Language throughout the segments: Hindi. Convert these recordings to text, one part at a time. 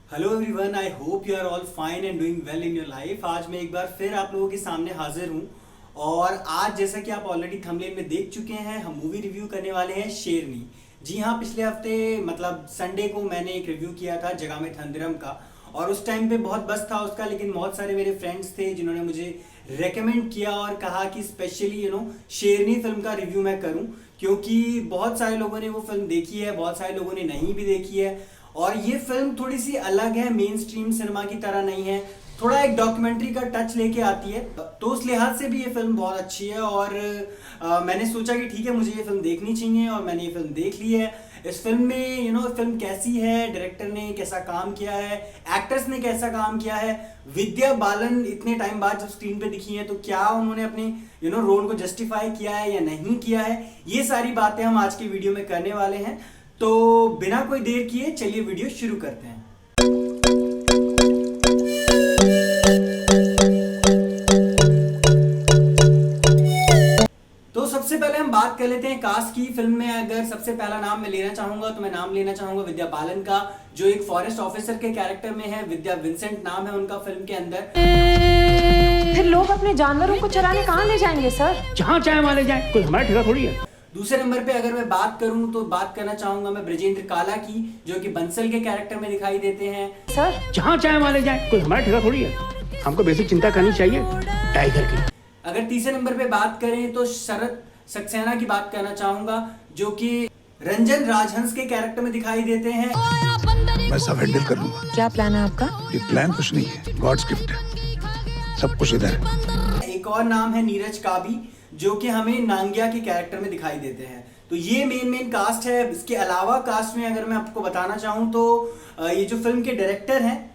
Hello everyone, I hope you are all fine and doing well in your life. आज मैं एक बार फिर आप लोगों के सामने हाजिर हूँ और आज जैसा कि आप ऑलरेडी थंबनेल में देख चुके हैं, हम मूवी रिव्यू करने वाले हैं शेरनी। जी हाँ, पिछले हफ्ते मतलब संडे को मैंने एक रिव्यू किया था जगामेथंदिरम का और उस टाइम पे बहुत बस था उसका, लेकिन बहुत सारे मेरे फ्रेंड्स थे जिन्होंने मुझे रेकमेंड किया और कहा कि स्पेशली शेरनी फिल्म का रिव्यू मैं करूं, क्योंकि बहुत सारे लोगों ने वो फिल्म देखी है, बहुत सारे लोगों ने नहीं भी देखी है और ये फिल्म थोड़ी सी अलग है, मेन स्ट्रीम सिनेमा की तरह नहीं है, थोड़ा एक डॉक्यूमेंट्री का टच लेके आती है। तो उस लिहाज से भी ये फिल्म बहुत अच्छी है और मैंने सोचा कि ठीक है, मुझे ये फिल्म देखनी चाहिए और मैंने ये फिल्म देख ली है। इस फिल्म में फिल्म कैसी है, डायरेक्टर ने कैसा काम किया है, एक्टर्स ने कैसा काम किया है, विद्या बालन इतने टाइम बाद जब स्क्रीन पे दिखी हैं तो क्या उन्होंने अपने रोल को जस्टिफाई किया है या नहीं किया है, ये सारी बातें हम आज की वीडियो में करने वाले हैं। तो बिना कोई देर किए चलिए वीडियो शुरू करते हैं। तो सबसे पहले हम बात कर लेते हैं कास्ट की। फिल्म में अगर सबसे पहला नाम मैं लेना चाहूंगा तो मैं नाम लेना चाहूंगा विद्या बालन का, जो एक फॉरेस्ट ऑफिसर के कैरेक्टर में है। विद्या विंसेंट नाम है उनका फिल्म के अंदर। फिर लोग अपने जानवरों को चराने कहाँ ले जाएंगे सर? जहाँ चाहे वहाँ ले जाए, कोई हमारा ठेका थोड़ी है। दूसरे नंबर पे अगर मैं बात करूं तो बात करना चाहूंगा मैं ब्रजेंद्र काला की, जो कि बंसल के कैरेक्टर में दिखाई देते हैं। सर जहाँ चाहे वहाँ ले जाए, कोई हमारा ठेका थोड़ी है। हमको बेसिक चिंता करनी चाहिए टाइगर की। अगर तीसरे नंबर पे बात करें तो शरद सक्सेना की बात करना चाहूंगा, जो कि रंजन राजहंस के कैरेक्टर में दिखाई देते हैं। मैं सब हैंडल कर लूंगा। क्या प्लान है आपका? ये प्लान कुछ नहीं है, गॉड्स गिफ्ट है, सब कुछ इधर है। एक और नाम है नीरज काबी, जो कि हमें नांगिया के कैरेक्टर में दिखाई देते हैं। तो ये मेन कास्ट है। इसके अलावा कास्ट में अगर मैं आपको बताना चाहूँ तो ये जो फिल्म के डायरेक्टर हैं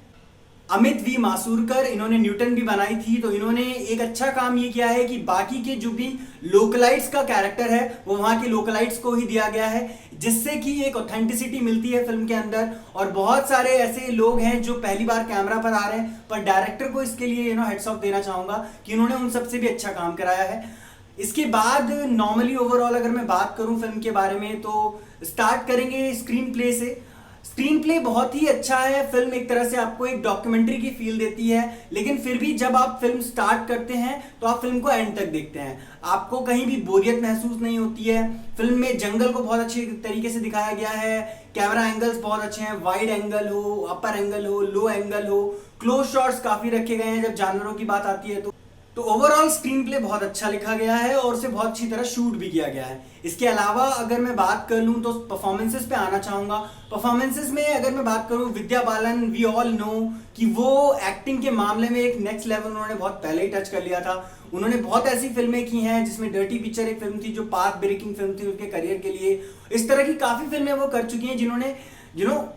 अमित वी मासूरकर, इन्होंने न्यूटन भी बनाई थी। तो इन्होंने एक अच्छा काम ये किया है कि बाकी के जो भी लोकलाइट्स का कैरेक्टर है वो वहाँ के लोकलाइट्स को ही दिया गया है, जिससे कि एक ऑथेंटिसिटी मिलती है फिल्म के अंदर। और बहुत सारे ऐसे लोग हैं जो पहली बार कैमरा पर आ रहे हैं, पर डायरेक्टर को इसके लिए हेड्स ऑफ देना चाहूँगा कि उन्होंने उन सबसे भी अच्छा काम कराया है। इसके बाद नॉर्मली ओवरऑल अगर मैं बात करूं फिल्म के बारे में तो स्टार्ट करेंगे स्क्रीन प्ले से। स्क्रीन प्ले बहुत ही अच्छा है। फिल्म एक तरह से आपको एक डॉक्यूमेंट्री की फील देती है, लेकिन फिर भी जब आप फिल्म स्टार्ट करते हैं तो आप फिल्म को एंड तक देखते हैं, आपको कहीं भी बोरियत महसूस नहीं होती है। फिल्म में जंगल को बहुत अच्छे तरीके से दिखाया गया है, कैमरा एंगल्स बहुत अच्छे हैं, वाइड एंगल हो, अपर एंगल हो, लो एंगल हो, क्लोज शॉट्स काफी रखे गए हैं जब जानवरों की बात आती है तो ओवरऑल स्क्रीन प्ले बहुत अच्छा लिखा गया है और उसे बहुत अच्छी तरह शूट भी किया गया है। इसके अलावा अगर मैं बात कर लूँ तो परफॉर्मेंसेस पे आना चाहूँगा। परफॉर्मेंसेस में अगर मैं बात करूँ, Vidya Balan we all know कि वो एक्टिंग के मामले में एक नेक्स्ट लेवल उन्होंने बहुत पहले ही टच कर लिया था। उन्होंने बहुत ऐसी फिल्में की हैं, जिसमें डर्टी पिक्चर एक फिल्म थी जो पाथ ब्रेकिंग फिल्म थी उनके करियर के लिए। इस तरह की काफ़ी फिल्में वो कर चुकी हैं जिन्होंने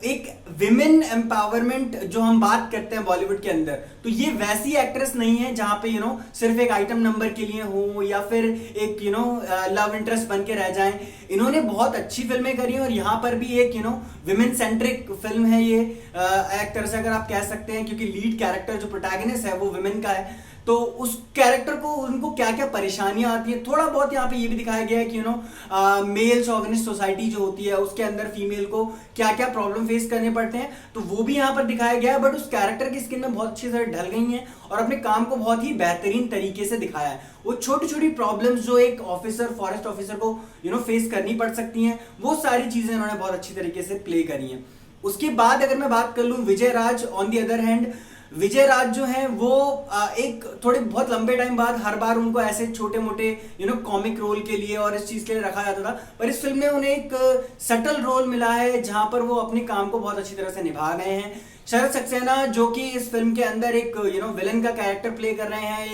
एक विमेन एम्पावरमेंट जो हम बात करते हैं बॉलीवुड के अंदर, तो ये वैसी एक्ट्रेस नहीं है जहां पे सिर्फ एक आइटम नंबर के लिए हो या फिर एक लव इंटरेस्ट बन के रह जाएं। इन्होंने बहुत अच्छी फिल्में करी हैं और यहाँ पर भी एक विमेन सेंट्रिक फिल्म है ये, एक तरह से अगर आप कह सकते हैं, क्योंकि लीड कैरेक्टर जो प्रोटैगनिस्ट है वो विमेन का है। तो उस कैरेक्टर को उनको क्या क्या परेशानियां आती हैं, थोड़ा बहुत यहाँ पे ये भी दिखाया गया है कि मेल शॉविनिस्ट सोसाइटी जो होती है उसके अंदर फीमेल को क्या क्या प्रॉब्लम फेस करने पड़ते हैं, तो वो भी यहाँ पर दिखाया गया है। बट उस कैरेक्टर की स्किन में बहुत अच्छी तरह ढल गई हैं और अपने काम को बहुत ही बेहतरीन तरीके से दिखाया है। वो छोटी छोटी प्रॉब्लम्स जो एक ऑफिसर, फॉरेस्ट ऑफिसर को फेस करनी पड़ सकती हैं, वो सारी चीजें उन्होंने बहुत अच्छी तरीके से प्ले करी हैं। उसके बाद अगर मैं बात कर लूँ विजय राज, ऑन दी अदर हैंड विजय राज जो हैं वो एक थोड़े बहुत लंबे टाइम बाद हर बार उनको ऐसे छोटे मोटे कॉमिक रोल के लिए और इस चीज के लिए रखा जाता था, पर इस फिल्म में उन्हें एक सटल रोल मिला है जहां पर वो अपने काम को बहुत अच्छी तरह से निभा गए हैं। शरद सक्सेना जो कि इस फिल्म के अंदर एक विलन का कैरेक्टर प्ले कर रहे हैं,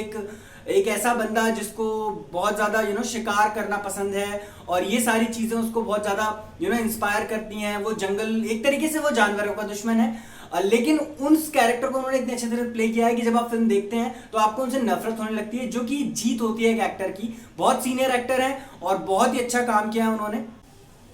एक ऐसा बंदा जिसको बहुत ज्यादा शिकार करना पसंद है और ये सारी चीजें उसको बहुत ज्यादा इंस्पायर करती हैं। वो जंगल, एक तरीके से वो जानवरों का दुश्मन है, लेकिन उस कैरेक्टर को उन्होंने इतने अच्छे तरह प्ले किया है कि जब आप फिल्म देखते हैं तो आपको उनसे नफरत होने लगती है, जो कि जीत होती है एक एक्टर की। बहुत सीनियर एक्टर हैं और बहुत ही अच्छा काम किया है उन्होंने।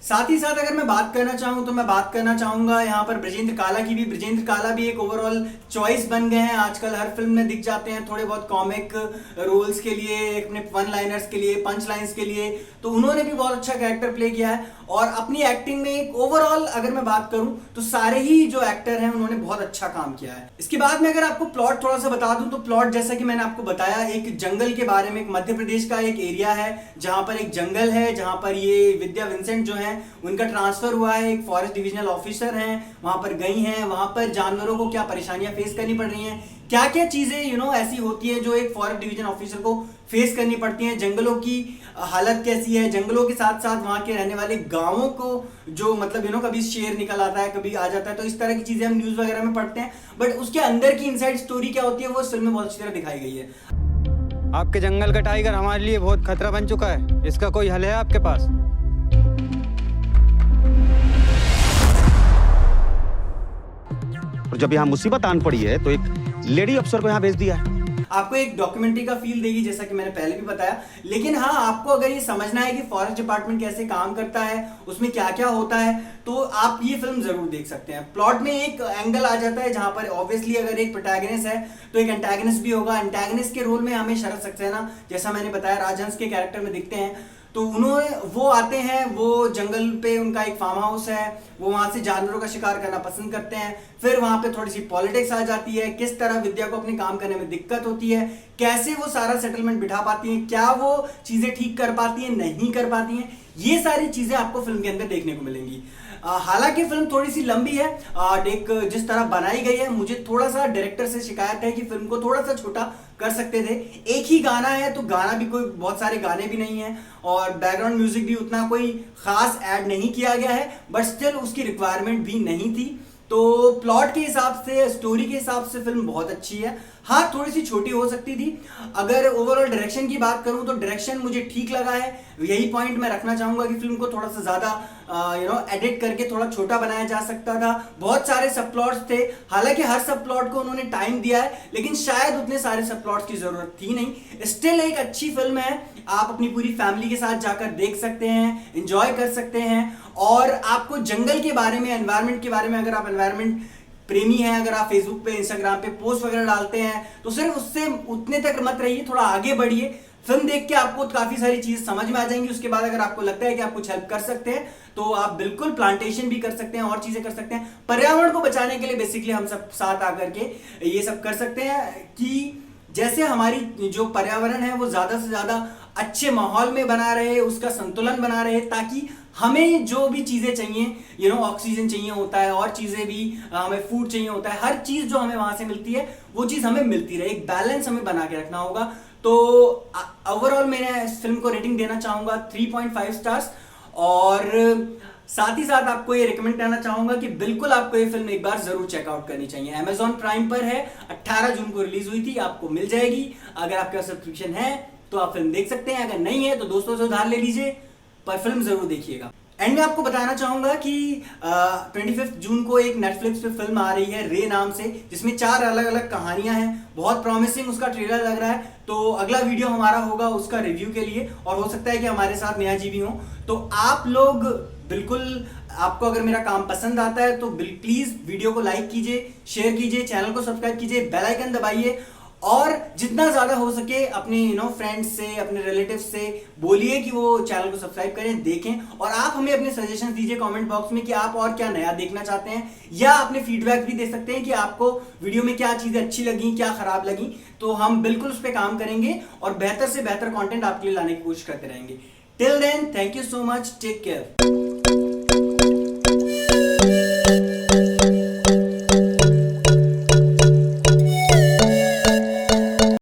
साथ ही साथ अगर मैं बात करना चाहूँ तो मैं बात करना चाहूंगा यहाँ पर ब्रजेंद्र काला की भी। ब्रजेंद्र काला भी एक ओवरऑल चॉइस बन गए हैं, आजकल हर फिल्म में दिख जाते हैं थोड़े बहुत कॉमिक रोल्स के लिए, अपने वन लाइनर्स के लिए, पंच लाइन्स के लिए। तो उन्होंने भी बहुत अच्छा कैरेक्टर प्ले किया है और अपनी एक्टिंग में एक ओवरऑल अगर मैं बात करूं तो सारे ही जो एक्टर हैं उन्होंने बहुत अच्छा काम किया है। इसके बाद में अगर आपको प्लॉट थोड़ा सा बता दूं तो प्लॉट जैसा कि मैंने आपको बताया एक जंगल के बारे में, एक मध्य प्रदेश का एक एरिया है जहां पर एक जंगल है, जहां पर ये विद्या विंसेंट जो है उनका ट्रांसफर हुआ है, एक फॉरेस्ट डिविजनल ऑफिसर हैं, वहां पर गई हैं, वहां पर जानवरों को क्या परेशानियां फेस करनी पड़ रही हैं, क्या क्या चीजें ऐसी होती है जो एक फॉरेस्ट डिवीजन ऑफिसर को फेस करनी पड़ती हैं, जंगलों की हालत कैसी है, जंगलों के साथ साथ वहां के रहने वाले गांवों को जो मतलब कभी शेर निकल आता है, कभी आ जाता है, तो इस तरह की चीजें हम न्यूज वगैरह में पढ़ते हैं, बट उसके अंदर की इनसाइड स्टोरी क्या होती है वो इस फिल्म में बहुत अच्छी तरह दिखाई गई है। आपके जंगल का टाइगर हमारे लिए बहुत खतरा बन चुका है, इसका कोई हल है आपके पास? और जब यहाँ मुसीबत आन पड़ी है तो एक लेडी अफसर को यहाँ भेज दिया है। आपको एक डॉक्यूमेंट्री का फील देगी जैसा कि मैंने पहले भी बताया, लेकिन हाँ आपको अगर ये समझना है कि फॉरेस्ट डिपार्टमेंट कैसे काम करता है, उसमें क्या क्या होता है, तो आप ये फिल्म जरूर देख सकते हैं। प्लॉट में एक एंगल आ जाता है जहां पर ऑब्वियसली अगर एक प्रोटैगनिस्ट है तो एक एंटैगनिस्ट भी होगा। एंटैगनिस्ट के रोल में हमें शरद सक्सेना जैसा मैंने बताया राजहंस के कैरेक्टर में दिखते हैं, तो वो आते हैं, वो जंगल पे उनका एक फार्म हाउस है, वो वहां से जानवरों का शिकार करना पसंद करते हैं। फिर वहां पे थोड़ी सी पॉलिटिक्स आ जाती है, किस तरह विद्या को अपने काम करने में दिक्कत होती है, कैसे वो सारा सेटलमेंट बिठा पाती हैं, क्या वो चीजें ठीक कर पाती हैं, नहीं कर पाती हैं, ये सारी चीजें आपको फिल्म के अंदर देखने को मिलेंगी। हालांकि फिल्म थोड़ी सी लंबी है, एक जिस तरह बनाई गई है, मुझे थोड़ा सा डायरेक्टर से शिकायत है कि फिल्म को थोड़ा सा छोटा कर सकते थे। एक ही गाना है तो गाना भी कोई बहुत सारे गाने भी नहीं है और बैकग्राउंड म्यूजिक भी उतना कोई खास ऐड नहीं किया गया है, बट स्टिल उसकी रिक्वायरमेंट भी नहीं थी। तो प्लॉट के हिसाब से, स्टोरी के हिसाब से फिल्म बहुत अच्छी है। हाँ थोड़ी सी छोटी हो सकती थी। अगर ओवरऑल डायरेक्शन की बात करूं तो डायरेक्शन मुझे ठीक लगा है, यही पॉइंट मैं रखना चाहूंगा कि फिल्म को थोड़ा सा ज्यादा एडिट करके थोड़ा छोटा बनाया जा सकता था। बहुत सारे सब प्लॉट्स थे, हालांकि हर सब प्लॉट को उन्होंने टाइम दिया है, लेकिन शायद उतने सारे सब प्लॉट्स की जरूरत थी नहीं। स्टिल एक अच्छी फिल्म है, आप अपनी पूरी फैमिली के साथ जाकर देख सकते हैं, एंजॉय कर सकते हैं। और आपको जंगल के बारे में, एनवायरमेंट के बारे में, अगर आप एनवायरमेंट प्रेमी हैं, अगर आप फेसबुक पे, इंस्टाग्राम पे पोस्ट वगैरह डालते हैं तो सिर्फ उससे उतने तक मत रहिए, थोड़ा आगे बढ़िए। फिल्म देख के आपको काफी सारी चीज समझ में आ जाएंगी। उसके बाद अगर आपको लगता है कि आप कुछ हेल्प कर सकते हैं तो आप बिल्कुल प्लांटेशन भी कर सकते हैं और चीजें कर सकते हैं। पर्यावरण को बचाने के लिए बेसिकली हम सब साथ आकर के ये सब कर सकते हैं कि जैसे हमारी जो पर्यावरण है वो ज्यादा से ज्यादा अच्छे माहौल में बना रहे, उसका संतुलन बना रहे, ताकि हमें जो भी चीजें चाहिए, ऑक्सीजन चाहिए होता है और चीजें भी, हमें फूड चाहिए होता है, हर चीज जो हमें वहां से मिलती है वो चीज हमें मिलती रहे। एक बैलेंस हमें बना के रखना होगा। तो ओवरऑल मैं इस फिल्म को रेटिंग देना चाहूंगा 3.5 स्टार्स। और साथ ही साथ आपको ये रिकमेंड करना चाहूंगा कि बिल्कुल आपको ये फिल्म एक बार जरूर चेकआउट करनी चाहिए। Amazon प्राइम पर है, 18 जून को रिलीज हुई थी, आपको मिल जाएगी। अगर आपका सब्सक्रिप्शन है तो आप फिल्म देख सकते हैं, अगर नहीं है तो दोस्तों से उधार ले लीजिए, पर फिल्म जरूर देखिएगा। एंड मैं आपको बताना चाहूंगा कि 25 जून को एक नेटफ्लिक्स पे फिल्म आ रही है रे नाम से, जिसमें 4 अलग अलग कहानियां हैं। बहुत प्रॉमिसिंग उसका ट्रेलर लग रहा है। तो अगला वीडियो हमारा होगा उसका रिव्यू के लिए, और हो सकता है कि हमारे साथ नेहा जी भी हो। तो आप लोग बिल्कुल, आपको अगर मेरा काम पसंद आता है तो प्लीज वीडियो को लाइक कीजिए, शेयर कीजिए, चैनल को सब्सक्राइब कीजिए, बेल आइकन दबाइए, और जितना ज्यादा हो सके अपने फ्रेंड्स से, अपने रिलेटिव्स से बोलिए कि वो चैनल को सब्सक्राइब करें, देखें। और आप हमें अपने सजेशंस दीजिए कमेंट बॉक्स में कि आप और क्या नया देखना चाहते हैं, या अपने फीडबैक भी दे सकते हैं कि आपको वीडियो में क्या चीजें अच्छी लगी, क्या खराब लगी। तो हम बिल्कुल उस पर काम करेंगे और बेहतर से बेहतर कंटेंट आपके लिए लाने की कोशिश करते रहेंगे। Till then, thank you so much, take care.